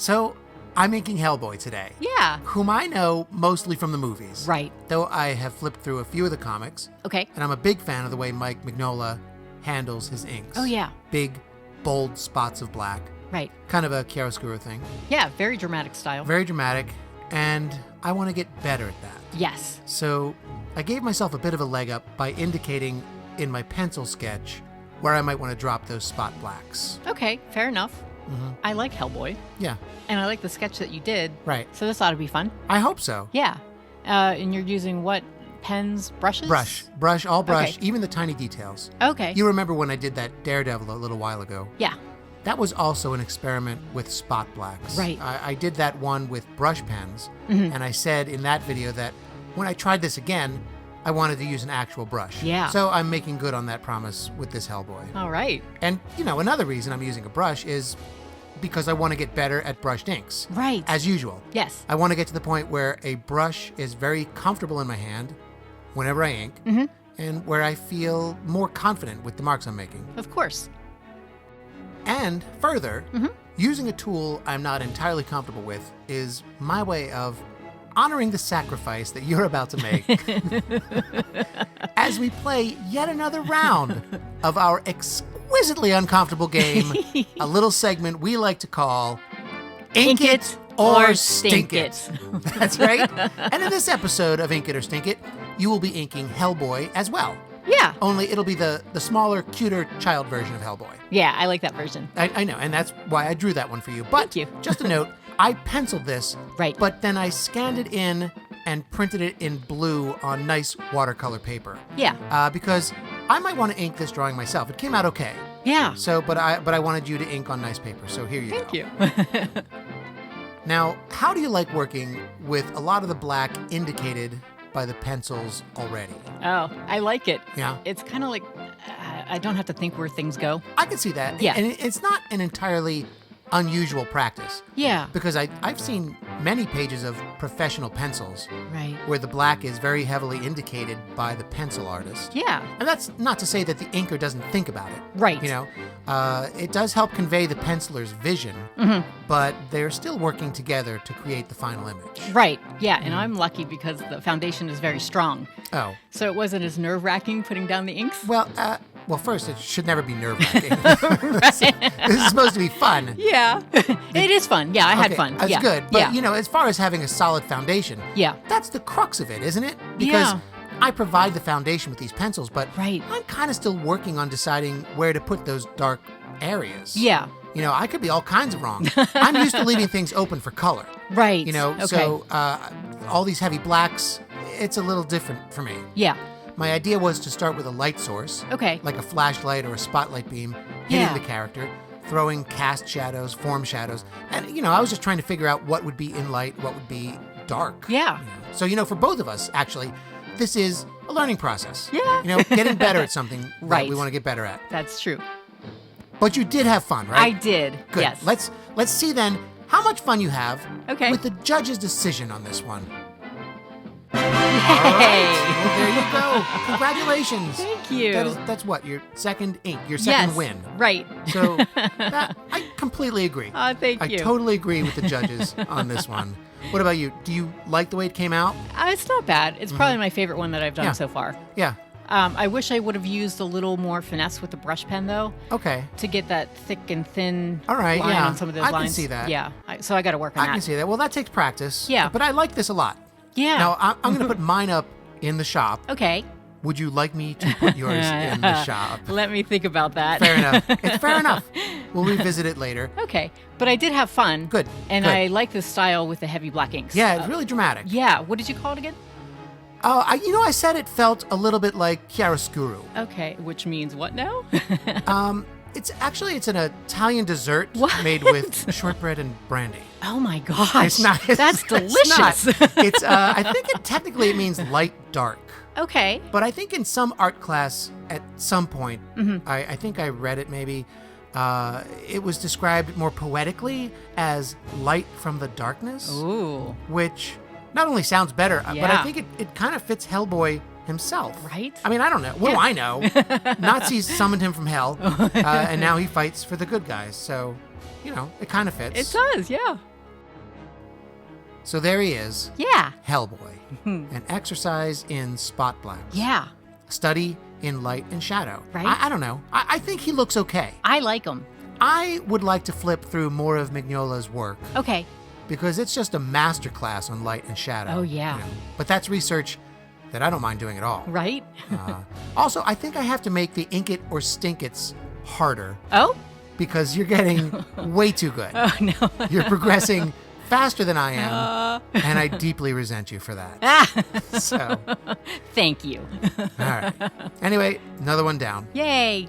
So I'm inking Hellboy today. Yeah. Whom I know mostly from the movies. Right. Though I have flipped through a few of the comics. Okay. And I'm a big fan of the way Mike Mignola handles his inks. Oh, yeah. Big, bold spots of black. Right. Kind of a chiaroscuro thing. Yeah, very dramatic style. Very dramatic. And I want to get better at that. Yes. So I gave myself a bit of a leg up by indicating in my pencil sketch where I might want to drop those spot blacks. Okay, fair enough. Mm-hmm. I like Hellboy. Yeah. And I like the sketch that you did. Right. So this ought to be fun. I hope so. Yeah. And you're using what? Pens, brushes? Brush, all brush, Okay. even the tiny details. Okay. You remember when I did that Daredevil a little while ago? Yeah. That was also an experiment with spot blacks. Right. I did that one with brush pens, Mm-hmm. and I said in that video that when I tried this again, I wanted to use an actual brush. Yeah. So I'm making good on that promise with this Hellboy. All right. And, another reason I'm using a brush is because I want to get better at brushed inks. Right. As usual. Yes. I want to get to the point where a brush is very comfortable in my hand whenever I ink, Mm-hmm. and where I feel more confident with the marks I'm making. Of course. And further, Mm-hmm. using a tool I'm not entirely comfortable with is my way of honoring the sacrifice that you're about to make as we play yet another round of our exquisitely uncomfortable game, a little segment we like to call Ink It or Stink It. That's right. And in this episode of Ink It or Stink It, you will be inking Hellboy as well. Yeah. Only it'll be the smaller, cuter child version of Hellboy. Yeah, I like that version. I know, and that's why I drew that one for you. But Thank you. just a note, I penciled this, Right. but then I scanned it in and printed it in blue on nice watercolor paper. Yeah. Because I might want to ink this drawing myself. It came out okay. Yeah. So, but I wanted you to ink on nice paper. So here you go. Thank you. Now, how do you like working with a lot of the black indicated by the pencils already? Oh, I like it. Yeah. It's kind of like I don't have to think where things go. I can see that. Yeah. And it's not an entirely unusual practice. Yeah. Because I've seen many pages of professional pencils Right. where the black is very heavily indicated by the pencil artist. Yeah. And that's not to say that the inker doesn't think about it. Right. It does help convey the penciler's vision, Mm-hmm. but they're still working together to create the final image. Right. Yeah. And I'm lucky because the foundation is very strong. Oh, So it wasn't as nerve-wracking putting down the inks. well, first, it should never be nerve-wracking. This is supposed to be fun. Yeah. It is fun. Yeah, I had Okay, fun. That's yeah. good. But, yeah. as far as having a solid foundation, Yeah. that's the crux of it, isn't it? Because Yeah. I provide the foundation with these pencils, but Right. I'm kind of still working on deciding where to put those dark areas. Yeah. I could be all kinds of wrong. I'm used to leaving things open for color. Right. Okay. So all these heavy blacks, it's a little different for me. Yeah. My idea was to start with a light source, Okay. like a flashlight or a spotlight beam, hitting Yeah. the character, throwing cast shadows, form shadows. And, I was just trying to figure out what would be in light, what would be dark. Yeah. So, for both of us, actually, this is a learning process. Yeah. Getting better at something that Right. we want to get better at. That's true. But you did have fun, I right? did. Good. Yes. Let's see then how much fun you have Okay. with the judge's decision on this one. Hey. Well, there you go. Congratulations. Thank you. That's what, your second ink, your second Yes. win. Right. So I completely agree. Thank you. I totally agree with the judges on this one. What about you? Do you like the way it came out? It's not bad. It's probably my favorite one that I've done Yeah. so far. Yeah. I wish I would have used a little more finesse with the brush pen, though, Okay. to get that thick and thin All right, line yeah. on some of those I can lines. see that. Yeah. So I got to work on I that. can see that. Well, that takes practice. Yeah. But I like this a lot. Yeah. Now, I'm going to put mine up in the shop. Okay. Would you like me to put yours in the shop? Let me think about that. Fair enough. It's fair enough. We'll revisit it later. Okay. But I did have fun. Good, And good. I like the style with the heavy black inks. Yeah, it's really dramatic. Yeah. What did you call it again? I said it felt a little bit like chiaroscuro. Okay. Which means what now? It's an Italian dessert What? made with shortbread and brandy. Oh my gosh. It's not. That's delicious. It's I think technically it means light dark. Okay. But I think in some art class at some point, Mm-hmm. I think I read it maybe, it was described more poetically as light from the darkness, Ooh. which not only sounds better, but I Yeah. think it kind of fits Hellboy himself. Right? I mean, I don't know. What do I know? Nazis summoned him from hell, and now he fights for the good guys. So, it kind of fits. It does, yeah. So there he is, Yeah. Hellboy. An exercise in spot blacks. Yeah. A study in light and shadow. Right. I don't know. I think he looks okay. I like them. I would like to flip through more of Mignola's work Okay. because it's just a masterclass on light and shadow. Oh, yeah. But that's research that I don't mind doing at all. Right? Also, I think I have to make the ink it or stink it's harder Oh? because you're getting way too good. Oh, no. You're progressing faster than I am, and I deeply resent you for that. So, Thank you. all right. Anyway, another one down. Yay.